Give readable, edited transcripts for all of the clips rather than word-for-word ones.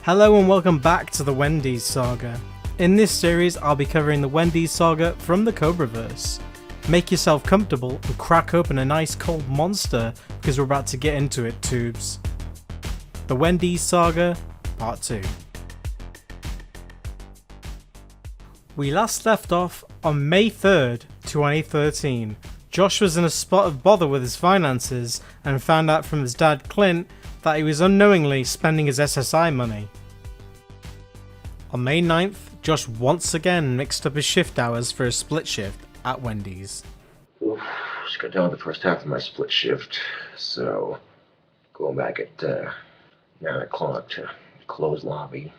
Hello and welcome back to the Wendy's Saga. In this series I'll be covering the Wendy's Saga from the Cobraverse. Make yourself comfortable and crack open a nice cold monster because we're about to get into it, tubes. The Wendy's Saga Part 2. We last left off on May 3rd, 2013. Josh was in a spot of bother with his finances and found out from his dad Clint that he was unknowingly spending his SSI money. On May 9th, Josh once again mixed up his shift hours for a split shift at Wendy's. Oof, just got done with the first half of my split shift, so going back at 9 o'clock to close lobby.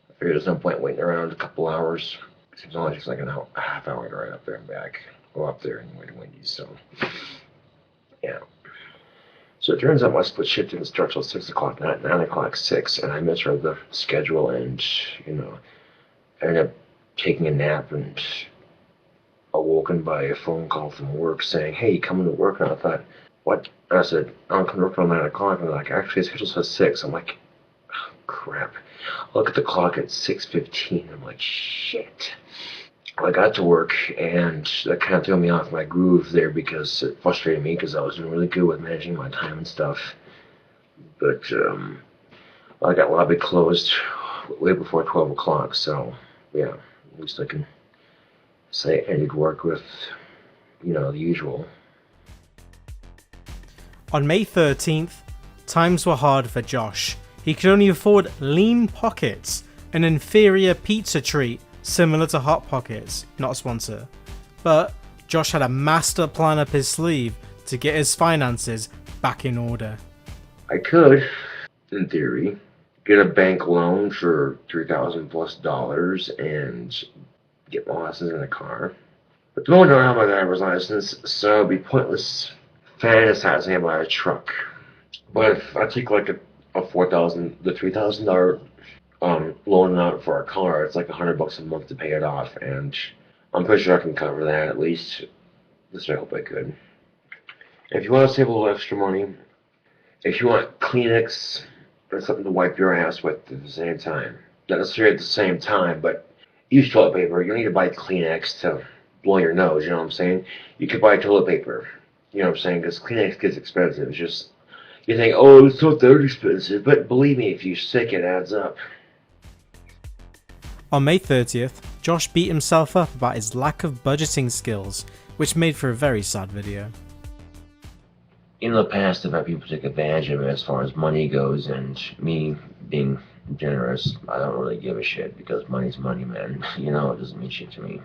I figured there's no point waiting around a couple hours. It only takes like a half hour to ride up there and back. Go up there and wait to Wendy's, so yeah. So it turns out my split shift didn't start till 6 o'clock, not 9 o'clock, 6, and I misread the schedule and, I ended up taking a nap and awoken by a phone call from work saying, hey, you coming to work? And I thought, what? And I said, I'm coming to work till 9 o'clock. And they're like, actually, the schedule says 6. I'm like, oh, crap. I look at the clock at 6:15. I'm like, shit. I got to work, and that kind of threw me off my groove there because it frustrated me because I was doing really good with managing my time and stuff. But I got lobby closed way before 12 o'clock, so yeah, at least I can say I ended work with, the usual. On May 13th, times were hard for Josh. He could only afford Lean Pockets, an inferior pizza treat similar to Hot Pockets, not a sponsor. But Josh had a master plan up his sleeve to get his finances back in order. I could, in theory, get a bank loan for $3,000+ and get my license in a car. But the moment I don't have my driver's license, so it'd be pointless fantasizing about a truck. But if I take like the $3,000 loan out for a car, it's like $100 a month to pay it off, and I'm pretty sure I can cover that at least. At least I hope I could. If you want to save a little extra money, if you want Kleenex or something to wipe your ass with at the same time, not necessarily at the same time, but use toilet paper. You don't need to buy Kleenex to blow your nose, you know what I'm saying? You could buy toilet paper, you know what I'm saying? Because Kleenex gets expensive. It's just, you think, oh, it's not that expensive, but believe me, if you're sick, it adds up. On May 30th, Josh beat himself up about his lack of budgeting skills, which made for a very sad video. In the past, I've had people take advantage of it as far as money goes, and me being generous, I don't really give a shit because money's money, man. It doesn't mean shit to me.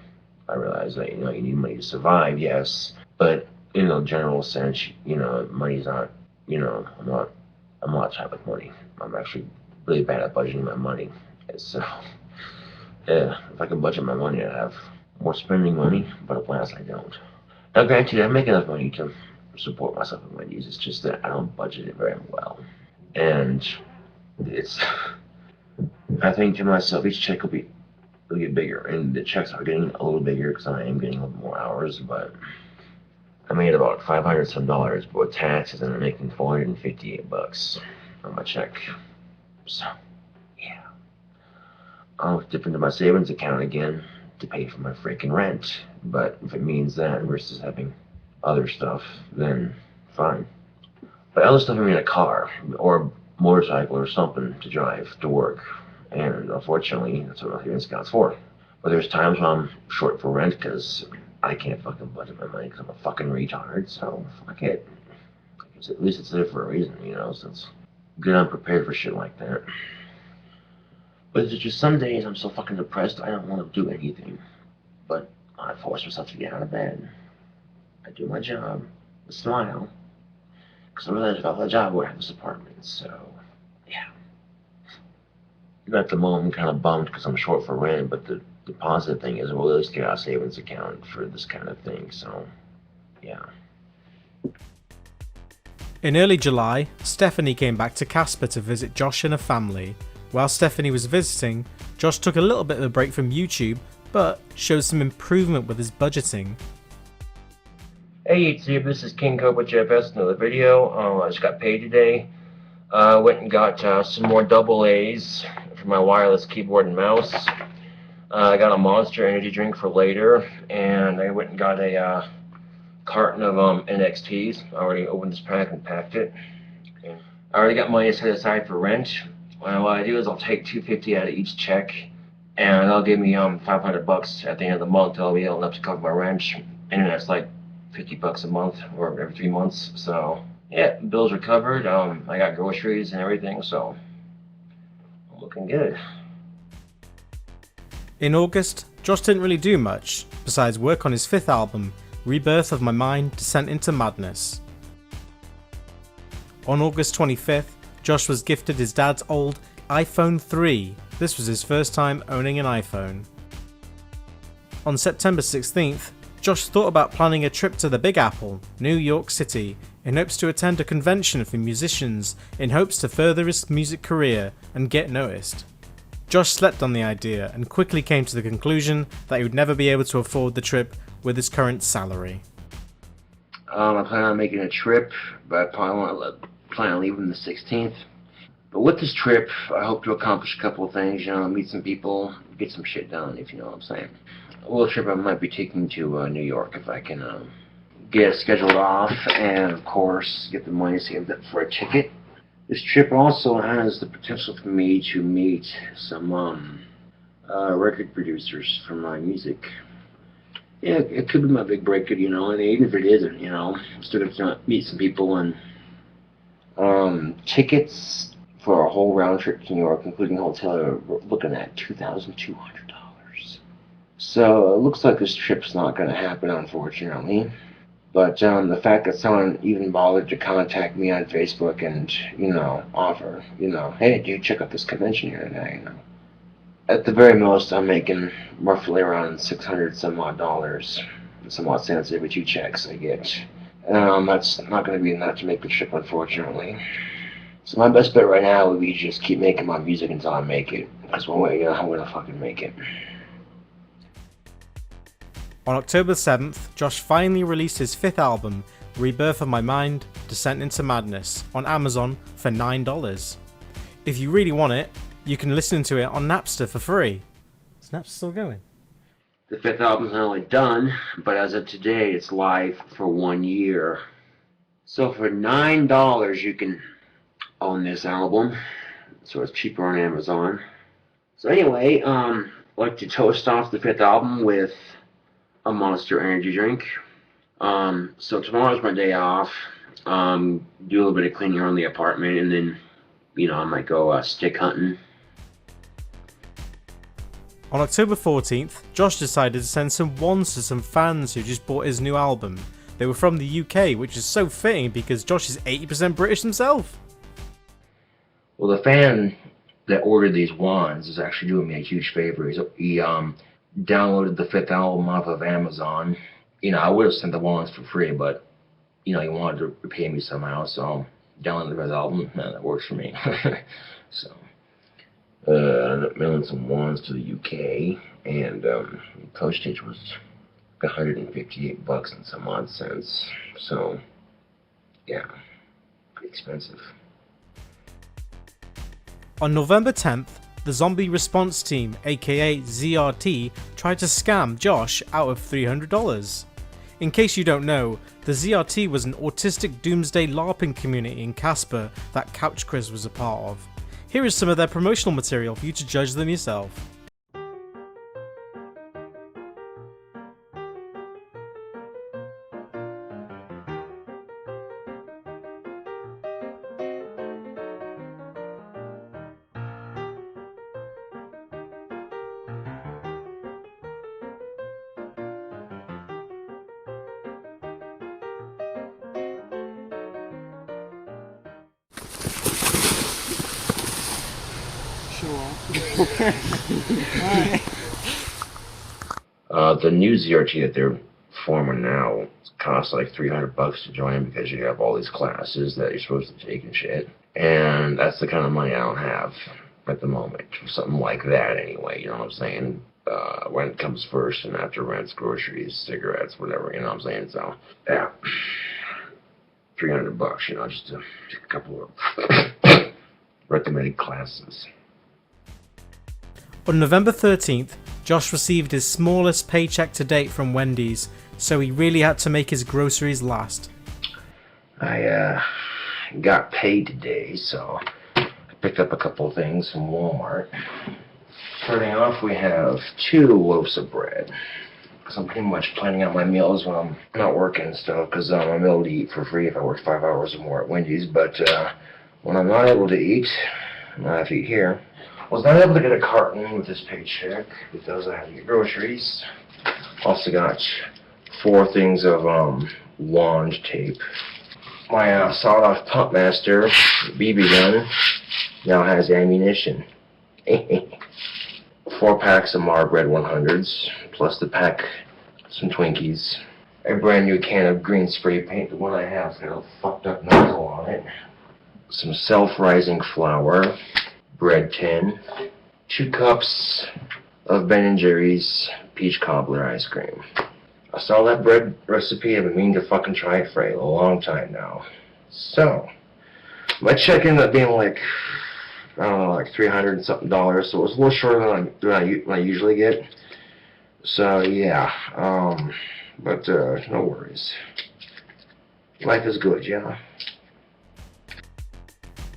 I realize that, you need money to survive, yes, but in a general sense, money's not, I'm not tight with money. I'm actually really bad at budgeting my money. So, yeah, if I could budget my money, I'd have more spending money, but alas, I don't. Now, granted, I make enough money to support myself at Wendy's. It's just that I don't budget it very well. And I think to myself, each check will get bigger. And the checks are getting a little bigger because I am getting a little more hours, but I made about $500 some, but with taxes, and I'm making $458 on my check. So, yeah. I'll dip into my savings account again to pay for my freaking rent. But if it means that versus having other stuff, then fine. But other stuff, I mean a car or a motorcycle or something to drive to work. And unfortunately, that's what my savings account's for. But there's times when I'm short for rent because I can't fucking budget my money because I'm a fucking retard. So fuck it. At least it's there for a reason, so it's good I'm prepared for shit like that. But it's just some days I'm so fucking depressed I don't want to do anything. But I force myself to get out of bed. I do my job, I smile, because I realize if I had a job I would have this apartment, so yeah. At the moment I'm kind of bummed because I'm short for rent, but the positive thing is we'll at least get our savings account for this kind of thing, so yeah. In early July, Stephanie came back to Casper to visit Josh and her family. While Stephanie was visiting, Josh took a little bit of a break from YouTube, but showed some improvement with his budgeting. Hey YouTube, this is King Cobra JFS, another video. I just got paid today. Went and got some more double A's for my wireless keyboard and mouse. I got a Monster energy drink for later, and I went and got a carton of NXTs. I already opened this pack and packed it. Okay. I already got money set aside for rent. What I do is I'll take $250 out of each check, and that'll give me $500 at the end of the month. That'll be enough to cover my rent, and that's like $50 a month or every 3 months. So yeah, bills are covered. I got groceries and everything, so I'm looking good. In August, Josh didn't really do much besides work on his 5th album, Rebirth of My Mind, Descent into Madness. On August 25th, Josh was gifted his dad's old iPhone 3. This was his first time owning an iPhone. On September 16th, Josh thought about planning a trip to the Big Apple, New York City, in hopes to attend a convention for musicians in hopes to further his music career and get noticed. Josh slept on the idea and quickly came to the conclusion that he would never be able to afford the trip with his current salary. I plan on making a trip, but I probably plan on leaving the 16th. But with this trip, I hope to accomplish a couple of things, meet some people, get some shit done, if you know what I'm saying. A little trip I might be taking to New York if I can get it scheduled off, and of course, get the money saved up for a ticket. This trip also has the potential for me to meet some record producers for my music. Yeah, it could be my big break, and even if it isn't, I'm still going to meet some people. And tickets for a whole round trip to New York, including hotel, are looking at $2,200. So it looks like this trip's not going to happen, unfortunately. But the fact that someone even bothered to contact me on Facebook and, offer, hey, dude, check out this convention here today, At the very most, I'm making roughly around $600 some odd dollars, some odd cents every 2 checks I get. That's not going to be enough to make the trip, unfortunately. So my best bet right now would be just keep making my music until I make it. That's one way I'm going to fucking make it. On October 7th, Josh finally released his 5th album, Rebirth of My Mind, Descent into Madness, on Amazon for $9. If you really want it, you can listen to it on Napster for free. Is Napster still going? The 5th album's not only done, but as of today, it's live for 1 year. So for $9, you can own this album. So it's cheaper on Amazon. So anyway, I'd like to toast off the 5th album with a Monster energy drink. So tomorrow's my day off. Do a little bit of cleaning around the apartment, and then, I might go stick hunting. On October 14th, Josh decided to send some wands to some fans who just bought his new album. They were from the UK, which is so fitting because Josh is 80% British himself. Well, the fan that ordered these wands is actually doing me a huge favor. He downloaded the 5th album off of Amazon. I would have sent the wands for free, but, he wanted to repay me somehow, so downloaded the 5th album. That works for me. So, I ended up mailing some wands to the UK, and postage was $158 and some odd cents. So, yeah, pretty expensive. On November 10th, the Zombie Response Team, aka ZRT, tried to scam Josh out of $300. In case you don't know, the ZRT was an autistic doomsday LARPing community in Casper that Couch Chris was a part of. Here is some of their promotional material for you to judge them yourself. The new ZRT that they're forming now costs like $300 to join because you have all these classes that you're supposed to take and shit. And that's the kind of money I don't have at the moment. Something like that anyway, you know what I'm saying? Rent comes first, and after rent's groceries, cigarettes, whatever, you know what I'm saying? So, yeah. $300, just a couple of recommended classes. On November 13th, Josh received his smallest paycheck to date from Wendy's, so he really had to make his groceries last. I got paid today, so I picked up a couple of things from Walmart. Starting off, we have 2 loaves of bread. Because I'm pretty much planning out my meals when I'm not working and stuff, because I'm able to eat for free if I work 5 hours or more at Wendy's. But when I'm not able to eat, I have to eat here. I was not able to get a carton with this paycheck because I had to get groceries. Also got 4 things of wand tape. My sawed-off pump master BB gun now has ammunition. 4 packs of Marb Red 100s, plus the pack some Twinkies. A brand new can of green spray paint. The one I have's got a fucked up nozzle on it. Some self-rising flour. Bread tin. 2 cups of Ben & Jerry's peach cobbler ice cream. I saw that bread recipe. I've been meaning to fucking try it for a long time now. So, my check ended up being like, I don't know, like $300 and something, so it was a little shorter than I usually get. So yeah, but no worries. Life is good, yeah.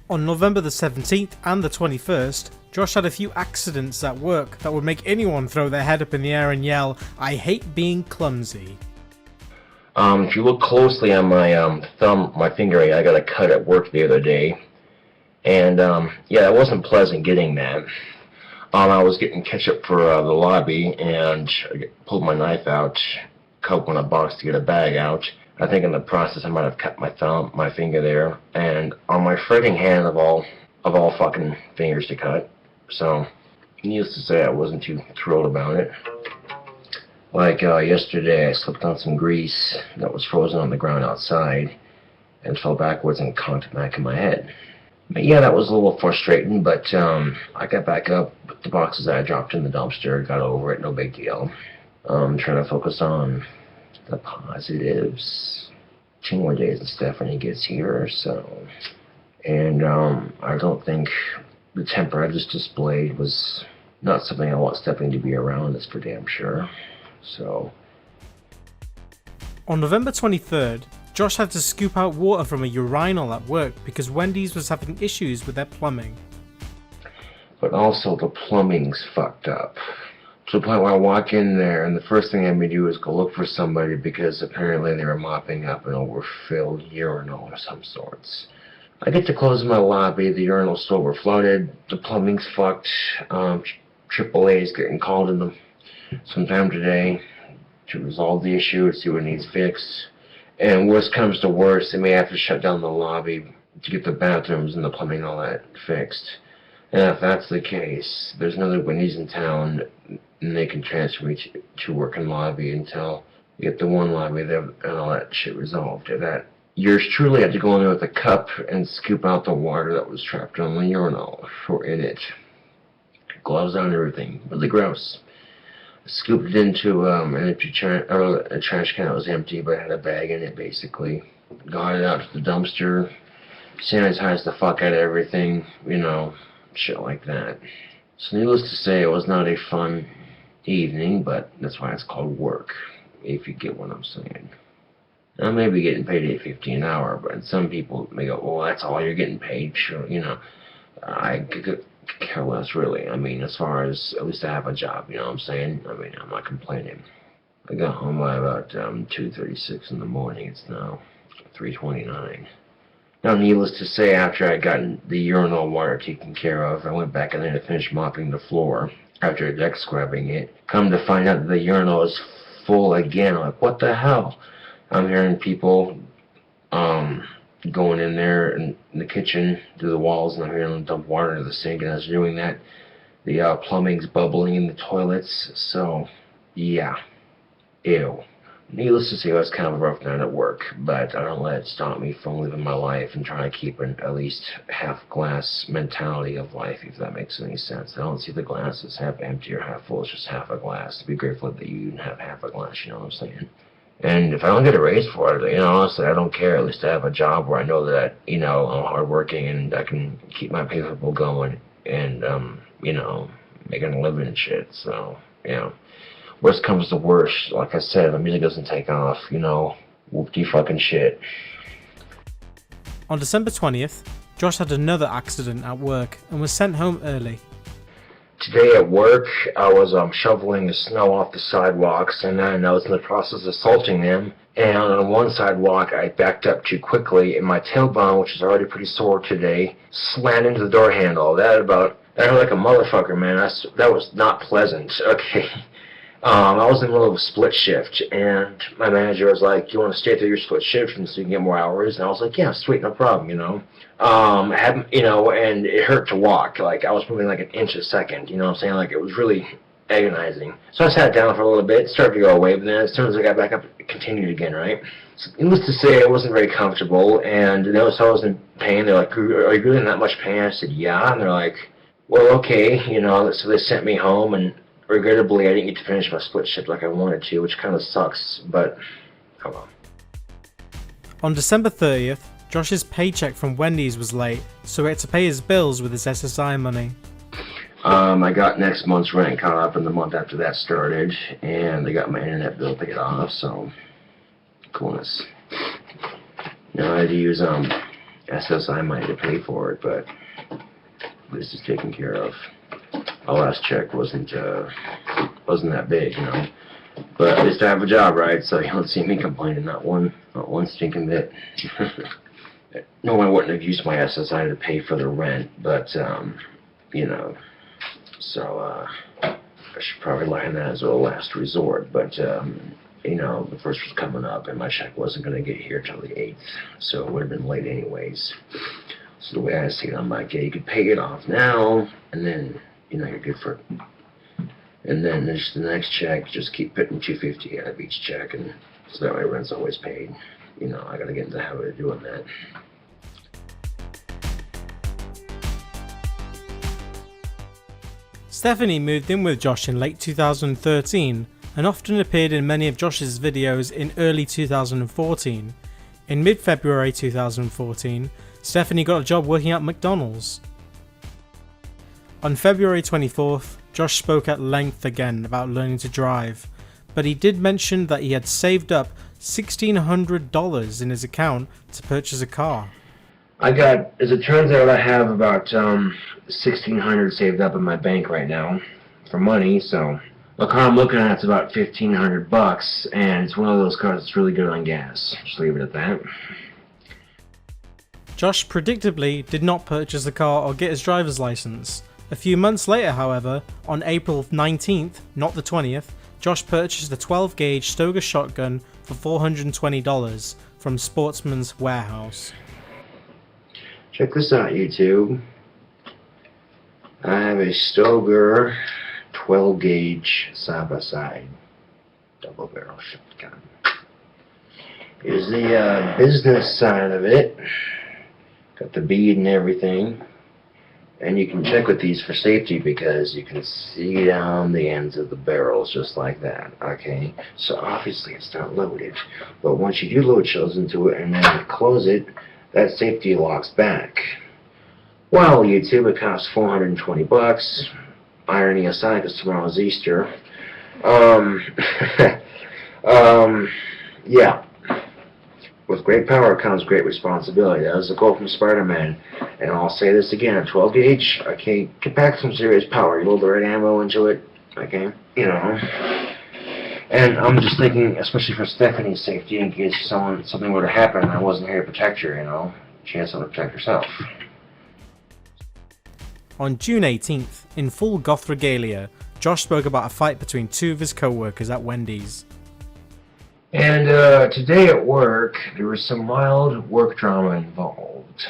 On November the 17th and the 21st, Josh had a few accidents at work that would make anyone throw their head up in the air and yell, "I hate being clumsy." If you look closely on my finger, I got a cut at work the other day. And, yeah, it wasn't pleasant getting that. I was getting ketchup for the lobby, and I pulled my knife out, cut one of the box to get a bag out. I think in the process I might have cut my finger there, and on my fretting hand of all fucking fingers to cut. So, needless to say, I wasn't too thrilled about it. Like yesterday, I slipped on some grease that was frozen on the ground outside, and fell backwards and conked back in my head. But yeah, that was a little frustrating, but I got back up, put the boxes that I dropped in the dumpster, got over it, no big deal. Trying to focus on the positives. 2 more days and Stephanie gets here, so. And I don't think the temper I just displayed was not something I want Stephanie to be around, that's for damn sure. So. On November 23rd, Josh had to scoop out water from a urinal at work because Wendy's was having issues with their plumbing. But also the plumbing's fucked up. To the point where I walk in there and the first thing I may do is go look for somebody because apparently they were mopping up an overfilled urinal of some sorts. I get to close my lobby, the urinal's still overflooded, the plumbing's fucked, AAA's getting called in sometime today to resolve the issue, to see what needs fixed. And worst comes to worst, they may have to shut down the lobby to get the bathrooms and the plumbing and all that fixed. And if that's the case, there's another Wendy's in town, and they can transfer me to work in lobby until we get the one lobby there and all that shit resolved. That yours truly had to go in there with a cup and scoop out the water that was trapped on the urinal in it. Gloves on and everything. Really gross. Scooped it into an empty a trash can that was empty, but had a bag in it, basically. Got it out to the dumpster, sanitized the fuck out of everything, shit like that. So needless to say, it was not a fun evening, but that's why it's called work, if you get what I'm saying. I may be getting paid $8.50 an hour, but some people may go, well, that's all you're getting paid, sure, I could care less, really. I mean, as far as, at least I have a job, you know what I'm saying? I mean, I'm not complaining. I got home by about 2:36 in the morning. It's now 3:29. Now, needless to say, after I got the urinal water taken care of, I went back in there to finish mopping the floor after deck scrubbing it. Come to find out that the urinal is full again. I'm like, what the hell? I'm hearing people going in there in the kitchen through the walls, and I'm hearing them dump water into the sink, and as they're doing that, the plumbing's bubbling in the toilets, so, yeah. Ew. Needless to say, it was kind of a rough night at work, but I don't let it stop me from living my life and trying to keep an at least half-glass mentality of life, if that makes any sense. I don't see the glass as half empty or half full, it's just half a glass. To be grateful that you have half a glass, you know what I'm saying? And if I don't get a raise for it, honestly, I don't care. At least I have a job where I know that, I'm hardworking and I can keep my payroll going and, making a living and shit. So, you know, worst comes to worst, like I said, if the music doesn't take off, you know, whoop-de fucking shit. On December 20th, Josh had another accident at work and was sent home early. Today at work, I was shoveling the snow off the sidewalks, and then I was in the process of salting them. And on one sidewalk, I backed up too quickly, and my tailbone, which is already pretty sore today, slammed into the door handle. That hurt like a motherfucker, man. That was not pleasant. Okay. I was in the middle of a split shift, and my manager was like, "Do you want to stay through your split shift and so you can get more hours?" And I was like, "Yeah, sweet, no problem, you know." And it hurt to walk. Like, I was moving like an inch a second, you know what I'm saying? Like, it was really agonizing. So I sat down for a little bit, started to go away, but then as soon as I got back up, it continued again, right? So, needless to say, I wasn't very comfortable, and they noticed I was in pain. They're like, "Are you really in that much pain?" I said, "Yeah." And they're like, "Well, okay," you know, so they sent me home, and regrettably, I didn't get to finish my split shift like I wanted to, which kind of sucks, but oh well. On December 30th, Josh's paycheck from Wendy's was late, so he had to pay his bills with his SSI money. I got next month's rent caught up, and the month after that started, and I got my internet bill paid off, so coolness. Now I had to use SSI money to pay for it, but this is taken care of. My last check wasn't that big, you know. But at least I have a job, right? So you don't see me complaining, not one stinking bit. No, I wouldn't have used my SSI to pay for the rent, but you know. So I should probably lie on that as a last resort. But you know, the first was coming up, and my check wasn't going to get here till the 8th, so it would have been late anyways. So the way I see it, I'm like, yeah, you could pay it off now, and then, you know, you're good for it. And then there's the next check, just keep putting $250 out of each check, and so that way rent's always paid. You know, I gotta get into the habit of doing that. Stephanie moved in with Josh in late 2013 and often appeared in many of Josh's videos in early 2014. In mid-February 2014, Stephanie got a job working at McDonald's. On February 24th, Josh spoke at length again about learning to drive, but he did mention that he had saved up $1,600 in his account to purchase a car. As it turns out, I have about $1,600 saved up in my bank right now for money, so the car I'm looking at is about $1,500, and it's one of those cars that's really good on gas. Just leave it at that. Josh predictably did not purchase a car or get his driver's license. A few months later, however, on April 19th, not the 20th, Josh purchased a 12-gauge Stoger shotgun for $420 from Sportsman's Warehouse. Check this out, YouTube. I have a Stoger 12-gauge side-by-side double-barrel shotgun. Here's the business side of it. Got the bead and everything. And you can check with these for safety because you can see down the ends of the barrels just like that, okay? So obviously it's not loaded. But once you do load shells into it and then close it, that safety locks back. Well, YouTube, it costs $420. Irony aside, because tomorrow's Easter. Yeah. With great power comes great responsibility. That was the quote from Spider-Man. And I'll say this again, a 12 gauge, okay, get back some serious power. You load the right ammo into it, okay, you know. And I'm just thinking, especially for Stephanie's safety, in case something were to happen and I wasn't here to protect her, you know. She has something to protect herself. On June 18th, in full goth regalia, Josh spoke about a fight between two of his co-workers at Wendy's. And today at work, there was some mild work drama involved.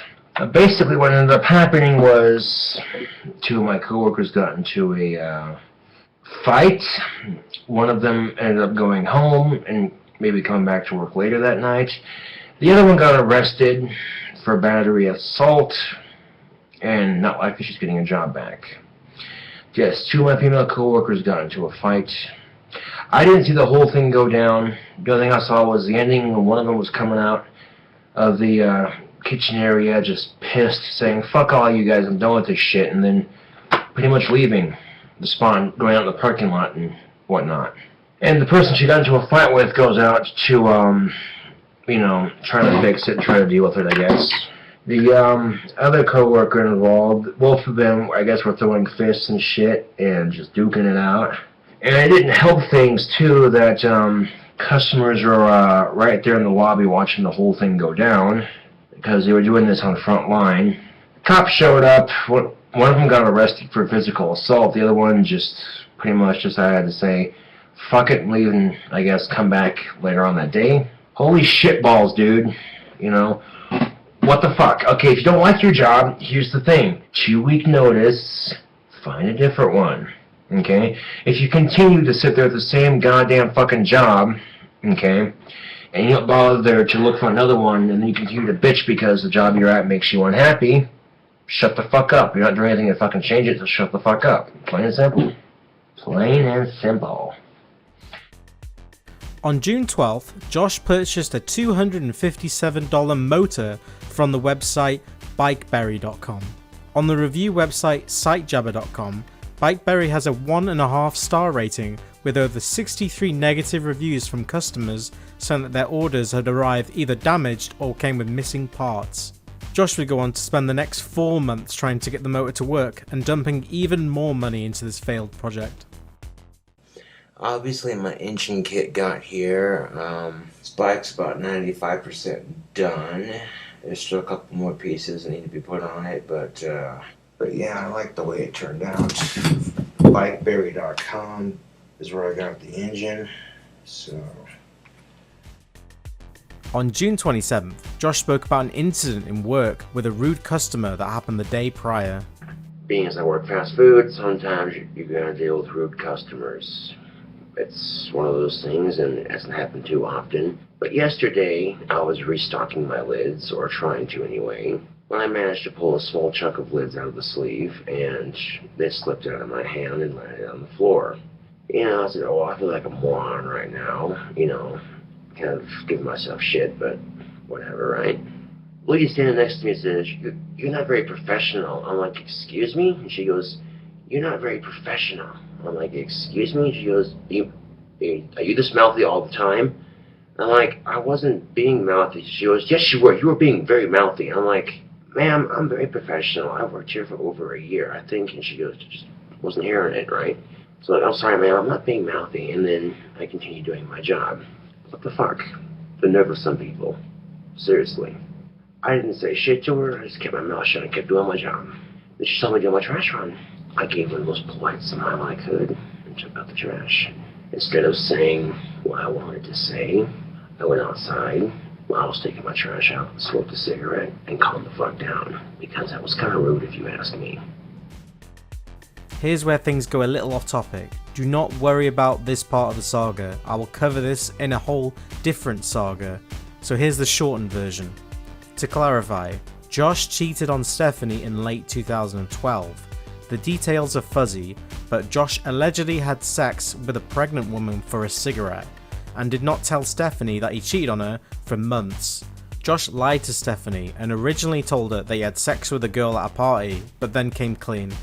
Basically, what ended up happening was two of my coworkers got into a fight. One of them ended up going home and maybe coming back to work later that night. The other one got arrested for battery assault, and not likely she's getting a job back. Yes, two of my female coworkers got into a fight. I didn't see the whole thing go down. The only thing I saw was the ending when one of them was coming out of the kitchen area just pissed, saying, "Fuck all you guys, I'm done with this shit," and then pretty much leaving. the spawn, going out in the parking lot and whatnot. And the person she got into a fight with goes out to, try to fix it, try to deal with it, I guess. The other coworker involved, both of them, I guess, were throwing fists and shit and just duking it out. And it didn't help things, too, that customers were right there in the lobby watching the whole thing go down because they were doing this on the front line. Cops showed up. One of them got arrested for physical assault. The other one just pretty much decided to say, fuck it, and leave and, I guess, come back later on that day. Holy shitballs, dude. What the fuck? Okay, if you don't like your job, here's the thing. 2-week notice, find a different one. Okay? If you continue to sit there at the same goddamn fucking job, okay, and you don't bother to look for another one, and then you continue to bitch because the job you're at makes you unhappy, shut the fuck up. You're not doing anything to fucking change it, so shut the fuck up. Plain and simple. Plain and simple. On June 12th, Josh purchased a $257 motor from the website bikeberry.com. On the review website sitejabber.com, Bikeberry has a 1.5 star rating with over 63 negative reviews from customers saying that their orders had arrived either damaged or came with missing parts. Josh would go on to spend the next 4 months trying to get the motor to work and dumping even more money into this failed project. Obviously my engine kit got here. This bike's about 95% done. There's still a couple more pieces that need to be put on it, but yeah, I like the way it turned out. Bikeberry.com is where I got the engine, so... On June 27th, Josh spoke about an incident in work with a rude customer that happened the day prior. Being as I work fast food, sometimes you're gonna deal with rude customers. It's one of those things, and it hasn't happened too often. But yesterday, I was restocking my lids, or trying to anyway, when I managed to pull a small chunk of lids out of the sleeve, and they slipped out of my hand and landed on the floor. I said, oh, I feel like a moron right now, kind of giving myself shit, but whatever, right? Lady standing next to me says, you're not very professional. I'm like, excuse me? And she goes, you're not very professional. I'm like, excuse me? She goes, are you this mouthy all the time? I'm like, I wasn't being mouthy. She goes, yes, you were. You were being very mouthy. I'm like, ma'am, I'm very professional. I've worked here for over a year, I think. And she goes, just wasn't hearing it, right? So I'm like, I'm sorry, ma'am, I'm not being mouthy. And then I continue doing my job. What the fuck? The nerve of some people. Seriously. I didn't say shit to her. I just kept my mouth shut and kept doing my job. Then she saw me do my trash run. I gave her the most polite smile I could and took out the trash. Instead of saying what I wanted to say, I went outside while I was taking my trash out, smoked a cigarette, and calmed the fuck down. Because that was kind of rude if you ask me. Here's where things go a little off topic. Do not worry about this part of the saga. I will cover this in a whole different saga. So here's the shortened version. To clarify, Josh cheated on Stephanie in late 2012. The details are fuzzy, but Josh allegedly had sex with a pregnant woman for a cigarette, and did not tell Stephanie that he cheated on her for months. Josh lied to Stephanie and originally told her that he had sex with a girl at a party, but then came clean.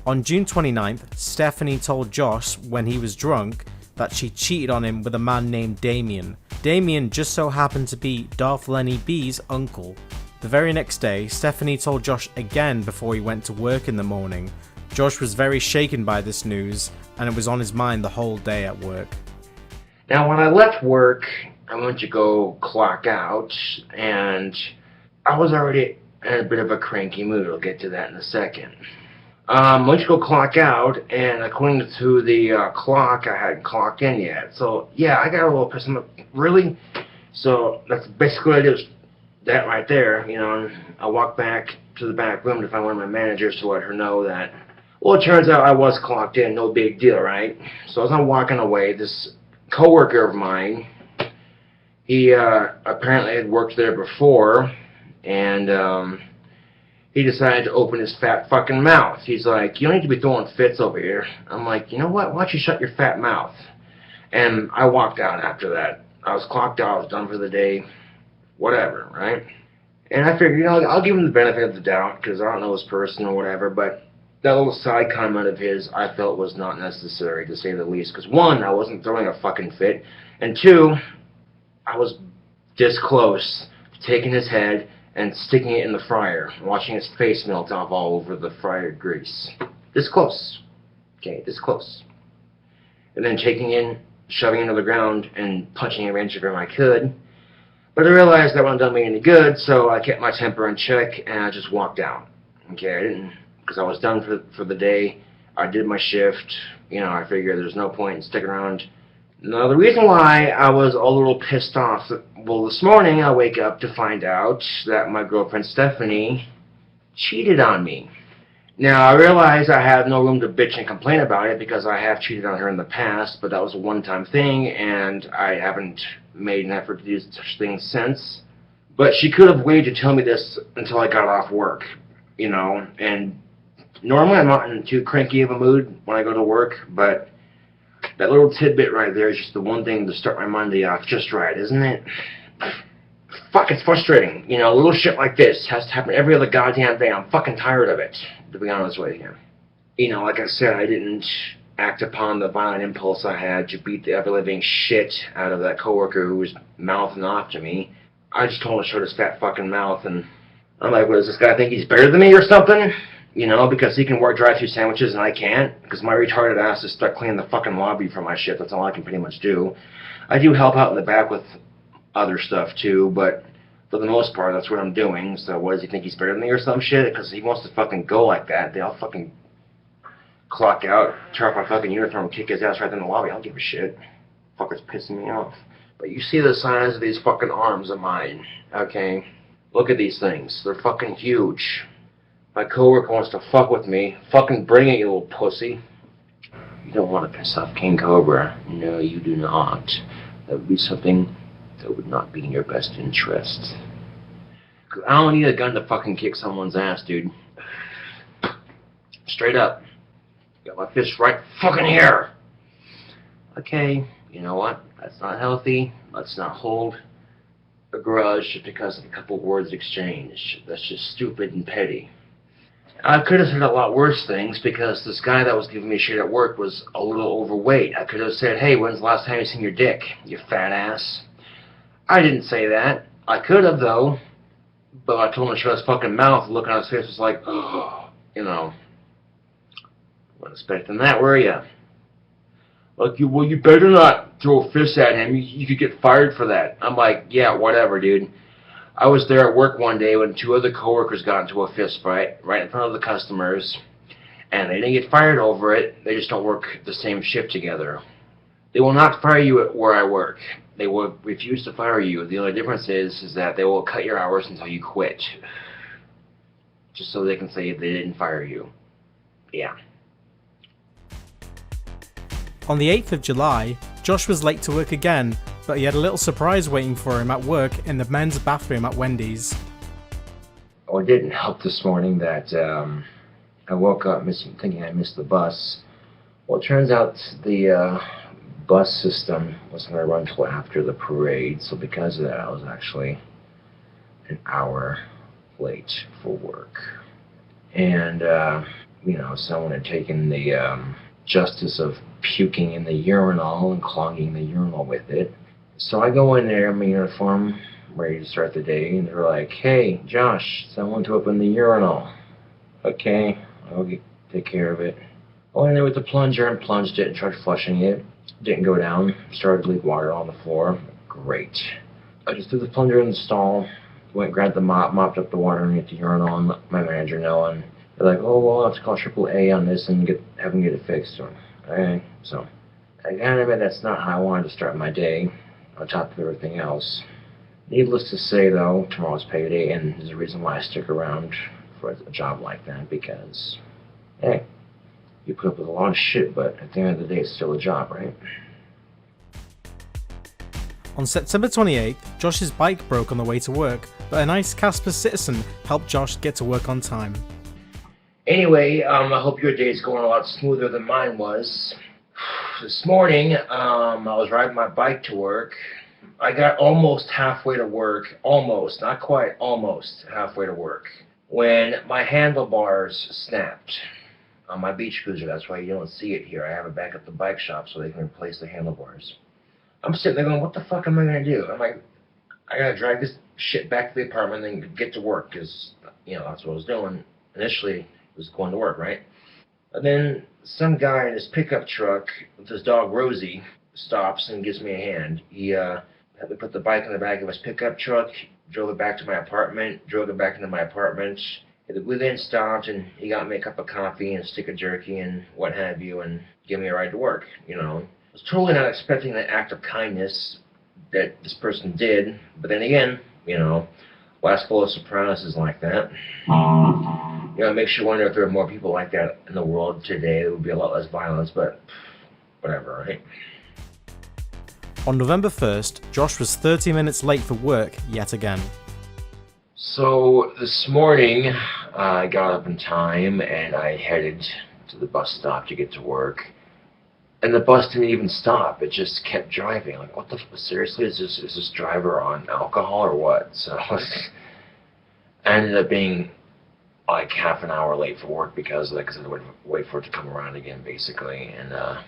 On June 29th, Stephanie told Josh when he was drunk that she cheated on him with a man named Damien. Damien just so happened to be Darth Lenny B's uncle. The very next day, Stephanie told Josh again before he went to work in the morning. Josh was very shaken by this news, and it was on his mind the whole day at work. Now, when I left work, I went to go clock out, and I was already in a bit of a cranky mood. I'll get to that in a second. Went to go clock out, and according to the clock, I hadn't clocked in yet. So, yeah, I got a little pissed. I'm like, really? So, that's basically what I did. That right there, and I walked back to the back room to find one of my managers to let her know that, well, it turns out I was clocked in, no big deal, right? So as I'm walking away, this coworker of mine, he apparently had worked there before, and he decided to open his fat fucking mouth. He's like, you don't need to be throwing fits over here. I'm like, you know what, why don't you shut your fat mouth? And I walked out after that. I was clocked out, I was done for the day. Whatever, right? And I figured, I'll give him the benefit of the doubt because I don't know this person or whatever, but that little side comment of his I felt was not necessary, to say the least. Because one, I wasn't throwing a fucking fit, and two, I was this close to taking his head and sticking it in the fryer, and watching his face melt off all over the fryer grease. This close. Okay, this close. And then taking in, shoving it into the ground, and punching every inch of him I could. But I realized that wouldn't done me any good, so I kept my temper in check, and I just walked out. Okay, I didn't, because I was done for the day. I did my shift. You know, I figured there's no point in sticking around. Now, the reason why I was a little pissed off, well, this morning I wake up to find out that my girlfriend Stephanie cheated on me. Now, I realize I have no room to bitch and complain about it because I have cheated on her in the past, but that was a one-time thing, and I haven't made an effort to do such things since. But she could have waited to tell me this until I got off work, you know, and normally I'm not in too cranky of a mood when I go to work, but that little tidbit right there is just the one thing to start my Monday off just right, isn't it? Fuck, it's frustrating. You know, little shit like this has to happen every other goddamn day. I'm fucking tired of it, to be honest with you. You know, like I said, I didn't act upon the violent impulse I had to beat the ever-living shit out of that coworker who was mouthing off to me. I just told him to shut his fat fucking mouth, and I'm like, what, does this guy think he's better than me or something? You know, because he can work drive-thru sandwiches and I can't, because my retarded ass is stuck cleaning the fucking lobby for my shit. That's all I can pretty much do. I do help out in the back with other stuff too, but for the most part, that's what I'm doing. So what, does he think he's better than me or some shit? Because he wants to fucking go like that. They all fucking clock out, tear off my fucking uniform, and kick his ass right in the lobby. I don't give a shit. Fucker's pissing me off. But you see the size of these fucking arms of mine, okay? Look at these things. They're fucking huge. My coworker wants to fuck with me. Fucking bring it, you little pussy. You don't want to piss off King Cobra. No, you do not. That would be something that would not be in your best interest. Cause I don't need a gun to fucking kick someone's ass, dude. Straight up. Got my fist right fucking here. Okay, you know what? That's not healthy. Let's not hold a grudge just because of a couple words exchanged. That's just stupid and petty. I could have said a lot worse things because this guy that was giving me shit at work was a little overweight. I could have said, hey, when's the last time you seen your dick, you fat ass? I didn't say that. I could have, though. But I told him to shut his fucking mouth. Looking on his face was like, oh, you know. Wasn't expecting that, were you? Like, well, you better not throw a fist at him. You could get fired for that. I'm like, yeah, whatever, dude. I was there at work one day when two other coworkers got into a fist fight right in front of the customers, and they didn't get fired over it. They just don't work the same shift together. They will not fire you at where I work. They will refuse to fire you. The only difference is that they will cut your hours until you quit, just so they can say they didn't fire you. Yeah. On the 8th of July, Josh was late to work again, but he had a little surprise waiting for him at work in the men's bathroom at Wendy's. Oh, it didn't help this morning that I woke up thinking I missed the bus. Well, it turns out the bus system wasn't going to run until after the parade, so because of that, I was actually an hour late for work. And, you know, someone had taken the justice of puking in the urinal and clogging the urinal with it. So I go in there in my uniform, ready to start the day, and they're like, hey, Josh, someone to open the urinal. Okay, I'll take care of it. I went in there with the plunger and plunged it and tried flushing it. Didn't go down. Started to leak water on the floor. Great. I just threw the plunger in the stall, went grabbed the mop, mopped up the water underneath the urinal, and let my manager know. And they're like, oh, well, I'll have to call AAA on this and have them get it fixed. So, okay, so I gotta admit that's not how I wanted to start my day, on top of everything else. Needless to say, though, tomorrow's payday, and there's a reason why I stick around for a job like that, because, hey, you put up with a lot of shit, but at the end of the day, it's still a job, right? On September 28th, Josh's bike broke on the way to work, but a nice Casper citizen helped Josh get to work on time. Anyway, I hope your day's going a lot smoother than mine was. This morning, I was riding my bike to work. I got almost halfway to work, almost, not quite, almost halfway to work, when my handlebars snapped. on my beach cruiser. That's why you don't see it here. I have it back at the bike shop so they can replace the handlebars. I'm sitting there going, what the fuck am I going to do? I'm like, I got to drag this shit back to the apartment and then get to work because, that's what I was doing. Initially, was going to work, right? And then some guy in his pickup truck with his dog Rosie stops and gives me a hand. He had me put the bike in the back of his pickup truck, drove it back to my apartment, drove it back into my apartment. We then stopped and he got me a cup of coffee and a stick of jerky and what have you and gave me a ride to work, I was totally not expecting that act of kindness that this person did, but then again, last full of surprises like that. It makes you wonder if there are more people like that in the world today. There would be a lot less violence, but whatever, right? On November 1st, Josh was 30 minutes late for work yet again. So this morning, I got up in time and I headed to the bus stop to get to work. And the bus didn't even stop. It just kept driving. Like, what the seriously? Is this driver on alcohol or what? So I ended up being like half an hour late for work because of that, because I had to wait for it to come around again, basically. And I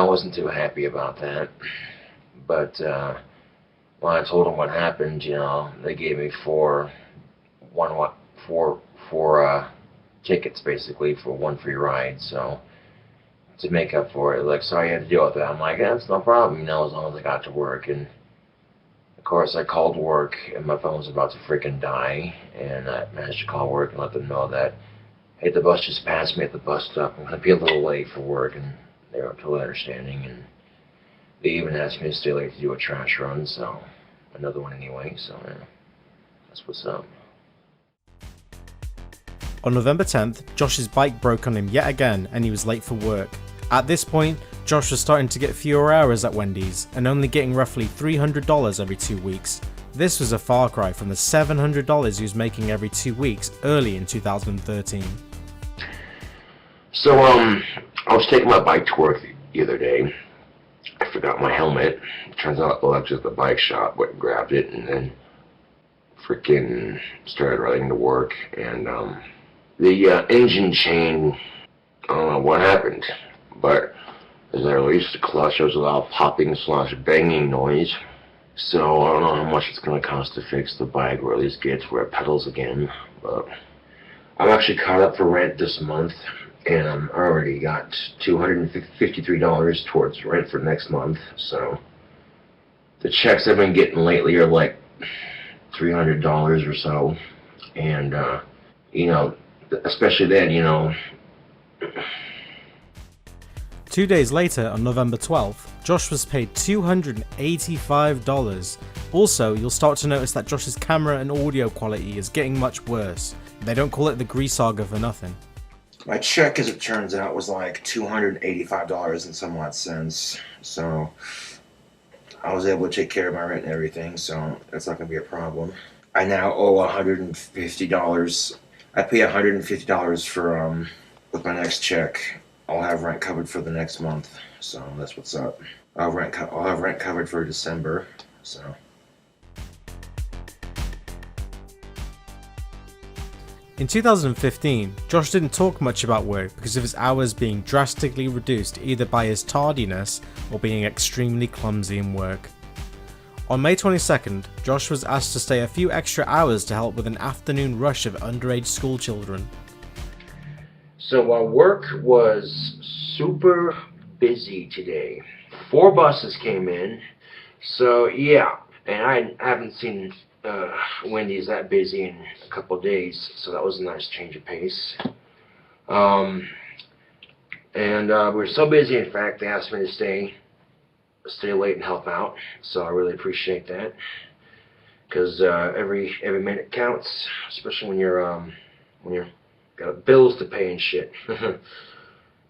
wasn't too happy about that. But when I told them what happened, they gave me four tickets basically for one free ride. So to make up for it, like, sorry you had to deal with that. I'm like, that's no problem, as long as I got to work. And of course, I called work, and my phone was about to freaking die, and I managed to call work and let them know that, hey, the bus just passed me at the bus stop. I'm going to be a little late for work, and they were totally understanding, and they even asked me to stay late to do a trash run, so another one anyway, so yeah, that's what's up. On November 10th, Josh's bike broke on him yet again and he was late for work. At this point, Josh was starting to get fewer hours at Wendy's and only getting roughly $300 every 2 weeks. This was a far cry from the $700 he was making every 2 weeks early in 2013. So, I was taking my bike to work the other day. I forgot my helmet. Turns out I left it at the bike shop, went and grabbed it, and then freaking started riding to work, and the engine chain, I don't know what happened, but as I released the clutch, there was a loud popping / banging noise. So I don't know how much it's going to cost to fix the bike, or at least get it to where it pedals again. But I'm actually caught up for rent this month, and I'm already got $253 towards rent for next month. So the checks I've been getting lately are like $300 or so, and especially then, 2 days later, on November 12th, Josh was paid $285. Also, you'll start to notice that Josh's camera and audio quality is getting much worse. They don't call it the Grease Saga for nothing. My check, as it turns out, was like $285 and some odd cents. So I was able to take care of my rent and everything, so that's not going to be a problem. I now owe $150. I pay $150 for with my next check. I'll have rent covered for the next month, so that's what's up. I'll have rent covered for December, so. In 2015, Josh didn't talk much about work because of his hours being drastically reduced either by his tardiness or being extremely clumsy in work. On May 22nd, Josh was asked to stay a few extra hours to help with an afternoon rush of underage school children. So work was super busy today. 4 buses came in, so yeah, and I haven't seen Wendy's that busy in a couple of days, so that was a nice change of pace. And we were so busy, in fact, they asked me to stay late and help out, so I really appreciate that, because every minute counts, especially when you're got bills to pay and shit.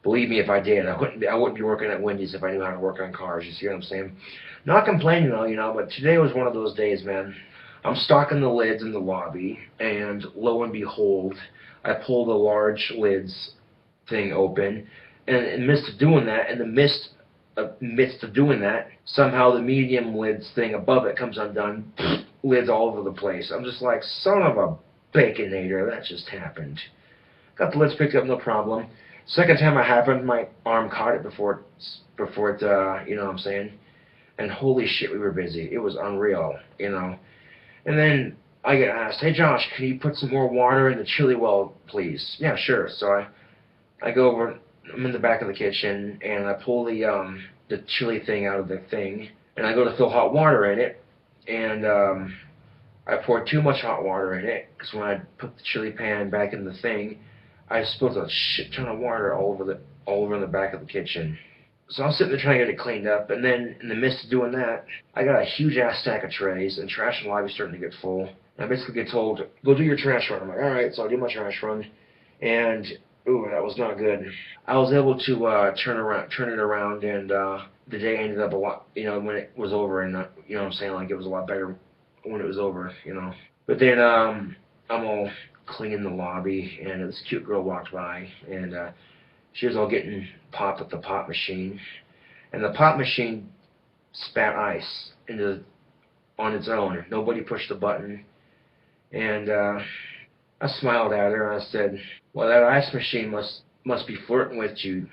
Believe me, if I did, I wouldn't be working at Wendy's if I knew how to work on cars. You see what I'm saying? Not complaining though, but today was one of those days, man. I'm stocking the lids in the lobby, and lo and behold, I pull the large lids thing open, and in the midst of doing that, somehow the medium lids thing above it comes undone, lids all over the place. I'm just like, son of a baconator, that just happened. Got the lids picked up, no problem. Second time it happened, my arm caught it before it, you know what I'm saying? And holy shit, we were busy. It was unreal, you know. And then I get asked, hey Josh, can you put some more water in the chili well, please? Yeah, sure. So I go over, I'm in the back of the kitchen, and I pull the chili thing out of the thing, and I go to fill hot water in it, and I poured too much hot water in it, because when I put the chili pan back in the thing, I spilled a shit ton of water all over in the back of the kitchen. So I was sitting there trying to get it cleaned up, and then in the midst of doing that, I got a huge ass stack of trays, and trash in the lobby starting to get full. And I basically get told, go do your trash run. I'm like, alright, so I do my trash run, and ooh, that was not good. I was able to turn it around, and the day ended up a lot, you know, when it was over, and you know what I'm saying, like it was a lot better when it was over, you know. But then I'm all cleaning the lobby, and this cute girl walked by, and she was all getting popped at the pop machine, and the pop machine spat ice on its own. Nobody pushed the button, and I smiled at her and I said, well, that ice machine must be flirting with you